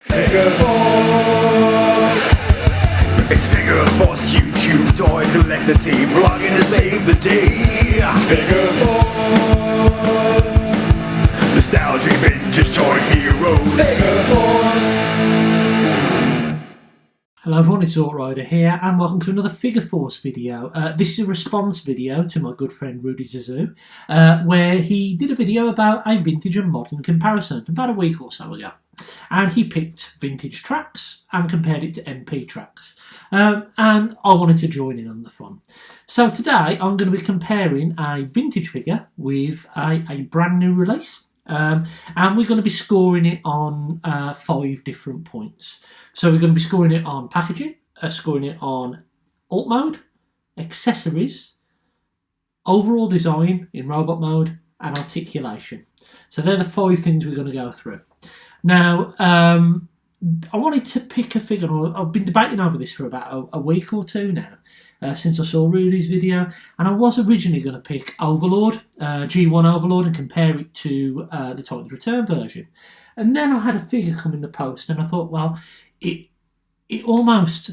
Figure Force! It's Figure Force YouTube toy collector team vlogging to save the day. Figure Force! Nostalgic vintage toy heroes. Figure Force! Hello everyone, it's Rider here and welcome to another Figure Force video. This is a response video to my good friend Rudy Zazoo, where he did a video about a vintage and modern comparison about a week or so ago. And he picked vintage tracks and compared it to MP tracks. And I wanted to join in on the fun. So today I'm going to be comparing a vintage figure with a brand new release. And we're going to be scoring it on 5 different points. So we're going to be scoring it on packaging, scoring it on alt mode, accessories, overall design in robot mode, and articulation. So they're the 5 things we're going to go through. Now, I wanted to pick a figure. I've been debating over this for about a week or two now, since I saw Rudy's video, and I was originally going to pick Overlord, G1 Overlord, and compare it to the Titans Return version. And then I had a figure come in the post, and I thought, well, it almost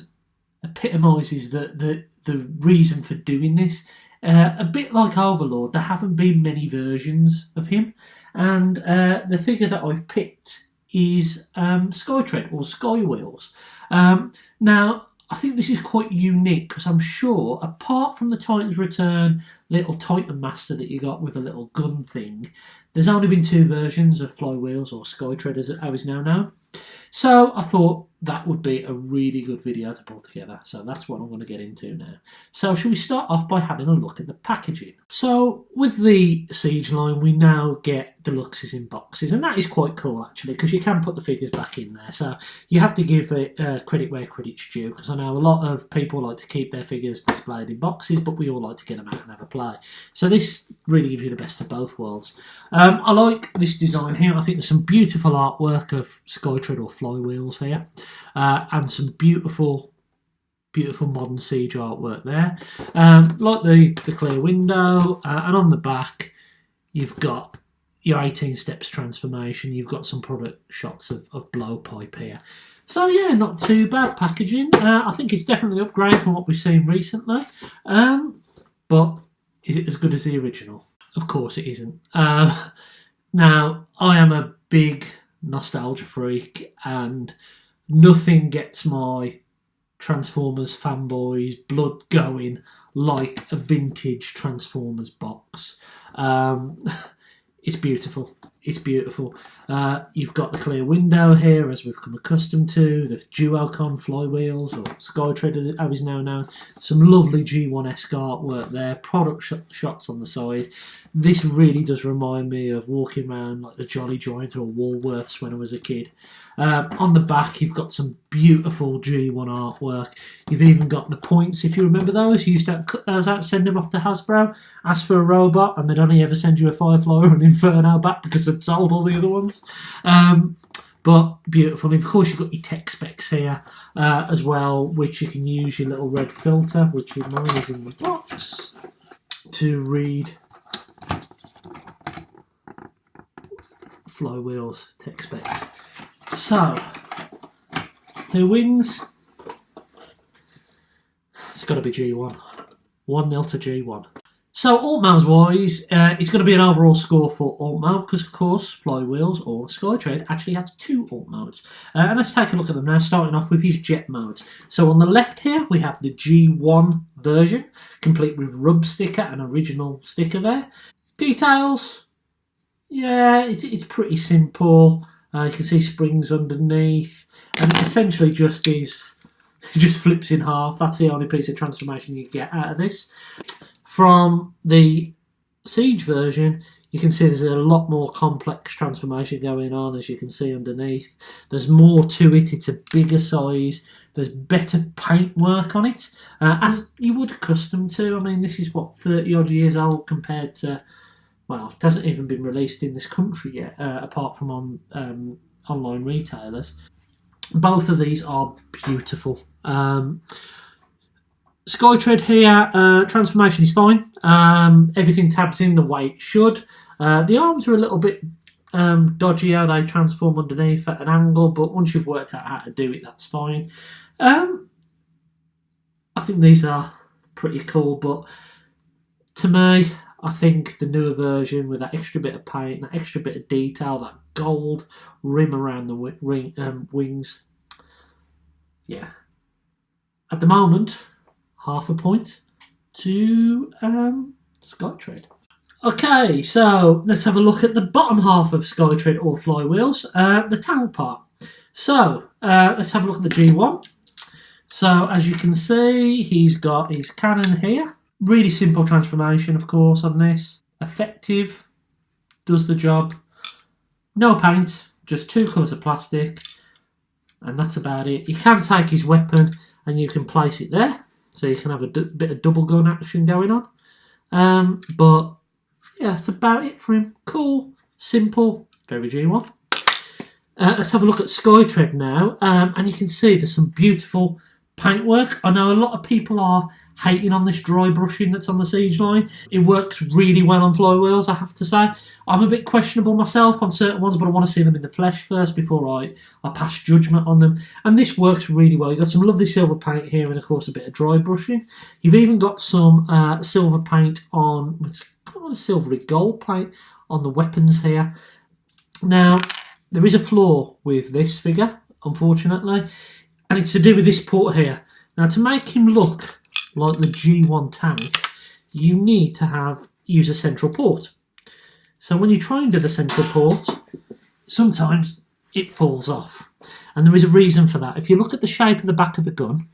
epitomises the reason for doing this. A bit like Overlord, there haven't been many versions of him, and the figure that I've picked is Skytread or Skywheels. Now, I think this is quite unique because I'm sure, apart from the Titans Return little Titan Master that you got with a little gun thing, there's only been 2 versions of Flywheels or Skytread as it is now known. So I thought that would be a really good video to pull together. So that's what I'm going to get into now. So shall we start off by having a look at the packaging? So with the Siege line, we now get deluxes in boxes, and that is quite cool actually, because you can put the figures back in there. So you have to give it credit where credit's due, because I know a lot of people like to keep their figures displayed in boxes, but we all like to get them out and have a play. So this really gives you the best of both worlds. I like this design here. I think there's some beautiful artwork of Skytread or Flywheels here, and some beautiful modern Siege artwork there. Like the clear window, and on the back you've got your 18 steps transformation. You've got some product shots of blowpipe here. So yeah, not too bad packaging. I think it's definitely an upgrade from what we've seen recently. But is it as good as the original? Of course it isn't. Now, I am a big nostalgia freak, and nothing gets my Transformers fanboys blood going like a vintage Transformers box. It's beautiful. It's beautiful. You've got the clear window here, as we've come accustomed to, the Duocon Flywheels, or Skytread as is now known. Some lovely G1-esque artwork there, product shots on the side. This really does remind me of walking around like the Jolly Giant or Woolworths when I was a kid. On the back, you've got some beautiful G1 artwork. You've even got the points, if you remember those. You used to cut those out, send them off to Hasbro, ask for a robot, and they'd only ever send you a Firefly or an Inferno back because they'd sold all the other ones. But beautiful. And of course, you've got your tech specs here as well, which you can use your little red filter, which mine is in the box, to read Flywheels tech specs. So, the wings, it's got to be G1. 1-0 to G1. So, alt modes wise, it's going to be an overall score for alt mode, because of course, Flywheels or Skytread actually has 2 alt modes. And let's take a look at them now, starting off with his jet modes. So, on the left here, we have the G1 version, complete with rub sticker and original sticker there. Details, yeah, it's pretty simple. You can see springs underneath, and essentially just flips in half. That's the only piece of transformation you get out of this. From the Siege version, you can see there's a lot more complex transformation going on, as you can see underneath. There's more to it. It's a bigger size. There's better paint work on it, as you would accustom to. I mean, this is what, 30 odd years old compared to, well, it hasn't even been released in this country yet, apart from on online retailers. Both of these are beautiful. Skytread here, transformation is fine. Everything tabs in the way it should. The arms are a little bit dodgy how they transform underneath at an angle, but once you've worked out how to do it, that's fine. I think these are pretty cool, but to me, I think the newer version with that extra bit of paint, that extra bit of detail, that gold rim around the wings, yeah. At the moment, half a point to Skytread. Okay, so let's have a look at the bottom half of Skytread or Flywheels, the tank part. So let's have a look at the G1. So as you can see, he's got his cannon here. Really simple transformation, of course, on this. Effective, does the job. No paint, just 2 colours of plastic, and that's about it. You can take his weapon and you can place it there, so you can have a bit of double gun action going on. But yeah, that's about it for him. Cool, simple, very G1. Let's have a look at Skytread now, and you can see there's some beautiful paintwork. I know a lot of people are hating on this dry brushing that's on the siege line. It works really well on Flywheels, I have to say. I'm a bit questionable myself on certain ones, but I want to see them in the flesh first before I pass judgment on them. And this works really well. You've got some lovely silver paint here and, of course, a bit of dry brushing. You've even got some silver paint on, it's kind of silvery gold paint on the weapons here. Now, there is a flaw with this figure, unfortunately, and it's to do with this port here. Now, to make him look like the G1 tank, you need to use a central port. So when you try and do the central port, sometimes it falls off. And there is a reason for that. If you look at the shape of the back of the gun,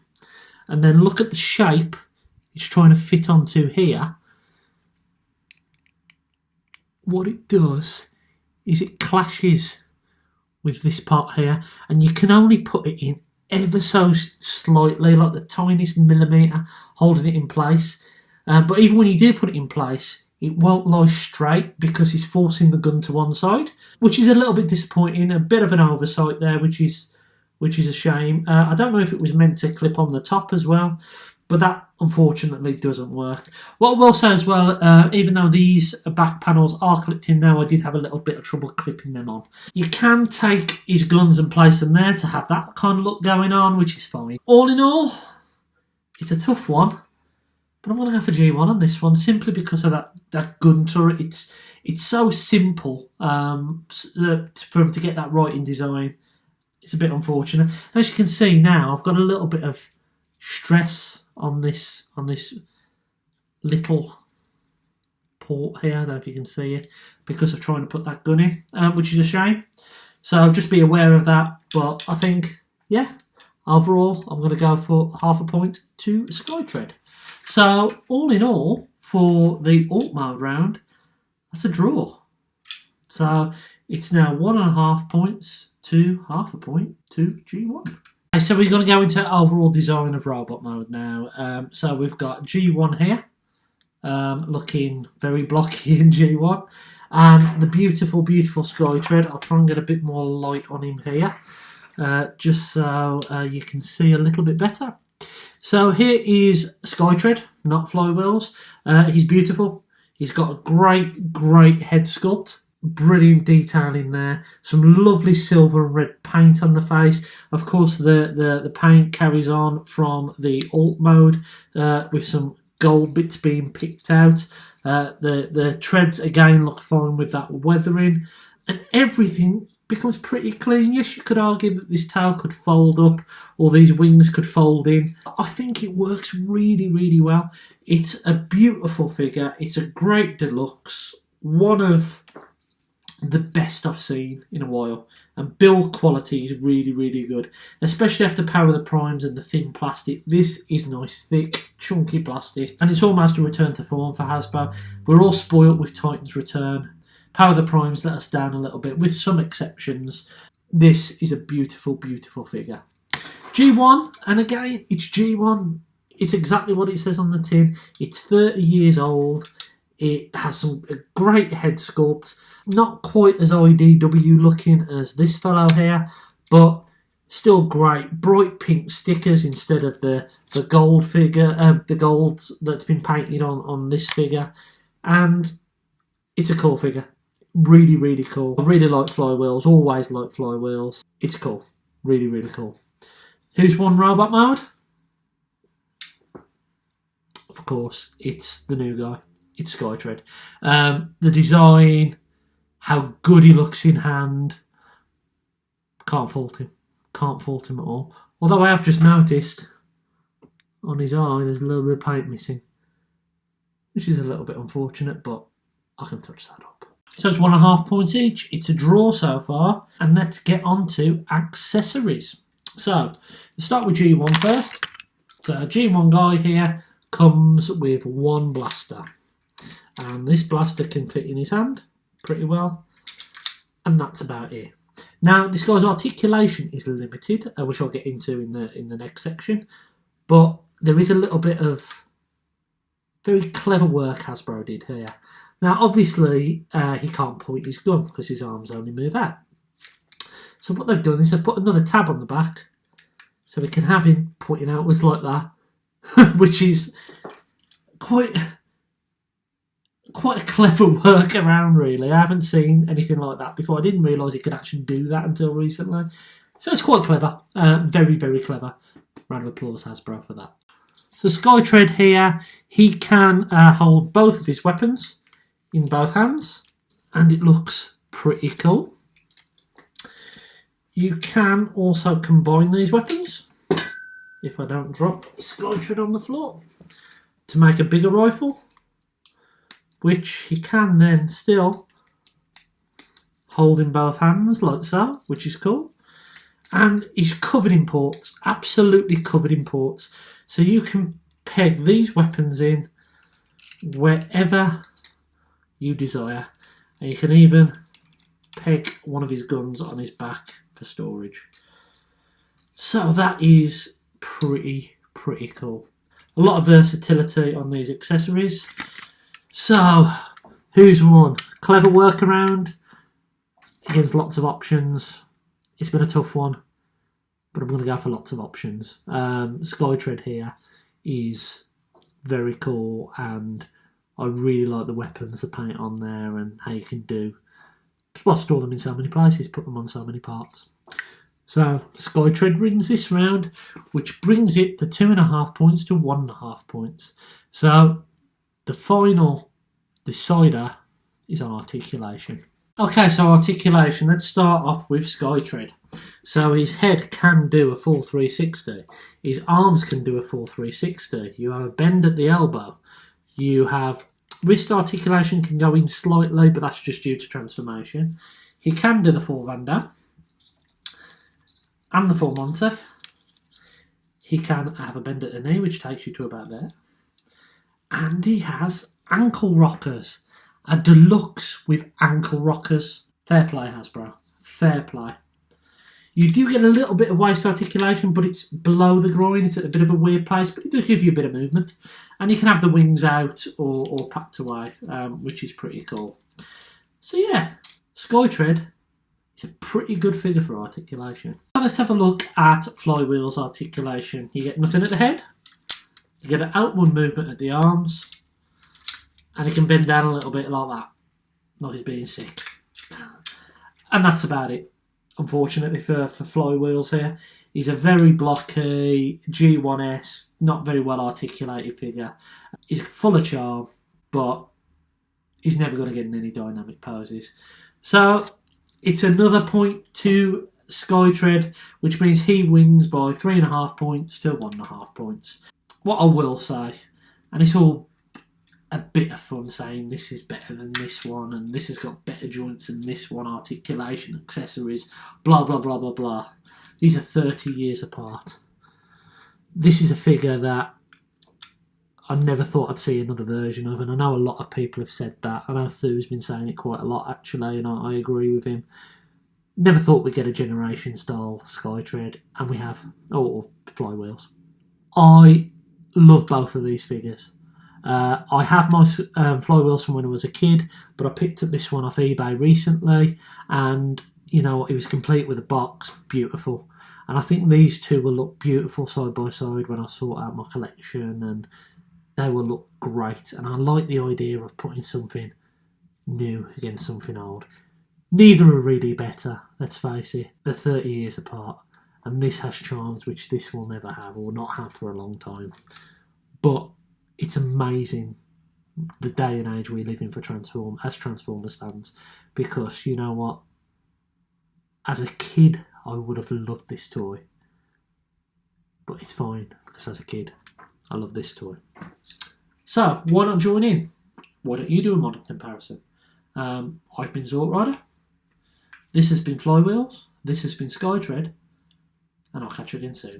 and then look at the shape it's trying to fit onto here, what it does is it clashes with this part here, and you can only put it in ever so slightly, like the tiniest millimetre, holding it in place. But even when you do put it in place, it won't lie straight because it's forcing the gun to one side, which is a little bit disappointing. A bit of an oversight there, which is a shame. I don't know if it was meant to clip on the top as well, but that unfortunately doesn't work. What I will say as well, even though these back panels are clipped in now, I did have a little bit of trouble clipping them on. You can take his guns and place them there to have that kind of look going on, which is fine. All in all, it's a tough one, but I'm going to go for G1 on this one, simply because of that gun turret. It's so simple for him to get that right in design. It's a bit unfortunate. As you can see now, I've got a little bit of stress on this little port here. I don't know if you can see it, because of trying to put that gun in, which is a shame. So just be aware of that. But I think, yeah, overall, I'm going to go for half a point to Skytread. So all in all, for the alt mode round, that's a draw. So it's now 1.5 points to half a point to G1. So we're going to go into overall design of robot mode now. So we've got G1 here, looking very blocky in G1, and the beautiful, beautiful Skytread. I'll try and get a bit more light on him here, just so you can see a little bit better. So here is Skytread, not Flywheels. He's beautiful. He's got a great, great head sculpt. Brilliant detail in there. Some lovely silver and red paint on the face. Of course, the paint carries on from the alt mode with some gold bits being picked out. The treads again look fine with that weathering, and everything becomes pretty clean. Yes, you could argue that this tail could fold up or these wings could fold in. I think it works really, really well. It's a beautiful figure. It's a great deluxe. One of the best I've seen in a while, and build quality is really, really good, especially after Power of the Primes and the thin plastic. This is nice, thick, chunky plastic, and it's almost a return to form for Hasbro. We're all spoilt with Titan's Return. Power of the Primes let us down a little bit, with some exceptions. This is a beautiful, beautiful figure. G1, and again, it's G1. It's exactly what it says on the tin. It's 30 years old. It has a great head sculpt. Not quite as IDW looking as this fellow here, but still great. Bright pink stickers instead of the gold figure, the gold that's been painted on this figure. And it's a cool figure. Really, really cool. I really like Flywheels, always like Flywheels. It's cool. Really, really cool. Who's won robot mode? Of course, it's the new guy. It's Skytread. The design, how good he looks in hand. Can't fault him. Can't fault him at all. Although I have just noticed on his eye there's a little bit of paint missing, which is a little bit unfortunate, but I can touch that up. So it's 1.5 points each. It's a draw so far. And let's get on to accessories. So, let's start with G1 first. So G1 guy here comes with one blaster. And this blaster can fit in his hand pretty well. And that's about it. Now, this guy's articulation is limited, which I'll get into in the next section. But there is a little bit of very clever work Hasbro did here. Now, obviously, he can't point his gun because his arms only move out. So what they've done is they've put another tab on the back so we can have him pointing outwards like that, which is quite a clever workaround, really. I haven't seen anything like that before. I didn't realise he could actually do that until recently. So it's quite clever. Very, very clever. Round of applause, Hasbro, for that. So Skytread here, he can hold both of his weapons in both hands, and it looks pretty cool. You can also combine these weapons, if I don't drop Skytread on the floor, to make a bigger rifle, which he can then still hold in both hands like so, which is cool. And he's covered in ports, absolutely covered in ports. So you can peg these weapons in wherever you desire. And you can even peg one of his guns on his back for storage. So that is pretty cool. A lot of versatility on these accessories. So, who's won? Clever workaround against lots of options. It's been a tough one, but I'm going to go for lots of options. Skytread here is very cool, and I really like the weapons, the paint on there, and how you can do. Well, store them in so many places, put them on so many parts. So, Skytread wins this round, which brings it to 2.5 points to 1.5 points. So, the final decider is on articulation. Okay, so articulation. Let's start off with Skytread. So his head can do a full 360. His arms can do a full 360. You have a bend at the elbow. You have wrist articulation can go in slightly, but that's just due to transformation. He can do the full Van Damme and the full Monty. He can have a bend at the knee, which takes you to about there. And he has ankle rockers. A deluxe with ankle rockers. Fair play, Hasbro. Fair play. You do get a little bit of waist articulation, but it's below the groin. It's at a bit of a weird place, but it does give you a bit of movement. And you can have the wings out or packed away, which is pretty cool. So yeah, Skytread is a pretty good figure for articulation. So let's have a look at Flywheels articulation. You get nothing at the head. You get an outward movement at the arms. And he can bend down a little bit like that. Like he's being sick. And that's about it. Unfortunately for Flywheels here. He's a very blocky G1S, not very well articulated figure. He's full of charm, but he's never going to get in any dynamic poses. So it's another point to Skytread, which means he wins by 3.5 points to 1.5 points. What I will say, and it's all a bit of fun saying this is better than this one and this has got better joints than this one, articulation, accessories, blah blah blah blah blah. These are 30 years apart. This is a figure that I never thought I'd see another version of, and I know a lot of people have said that. I know Thu's been saying it quite a lot actually, and I agree with him. Never thought we'd get a generation style Skytread, and we have. Or Flywheels. I love both of these figures. I have my Flywheels from when I was a kid, but I picked up this one off eBay recently, and you know what, it was complete with a box, beautiful. And I think these two will look beautiful side by side when I sort out my collection, and they will look great. And I like the idea of putting something new against something old. Neither are really better, let's face it. They're 30 years apart, and this has charms which this will never have, or not have for a long time. But it's amazing the day and age we live in for as Transformers fans, because you know what? As a kid, I would have loved this toy. But it's fine, because as a kid, I love this toy. So, why not join in? Why don't you do a modern comparison? I've been Zort Rider. This has been Flywheels. This has been Skytread. And I'll catch you again soon.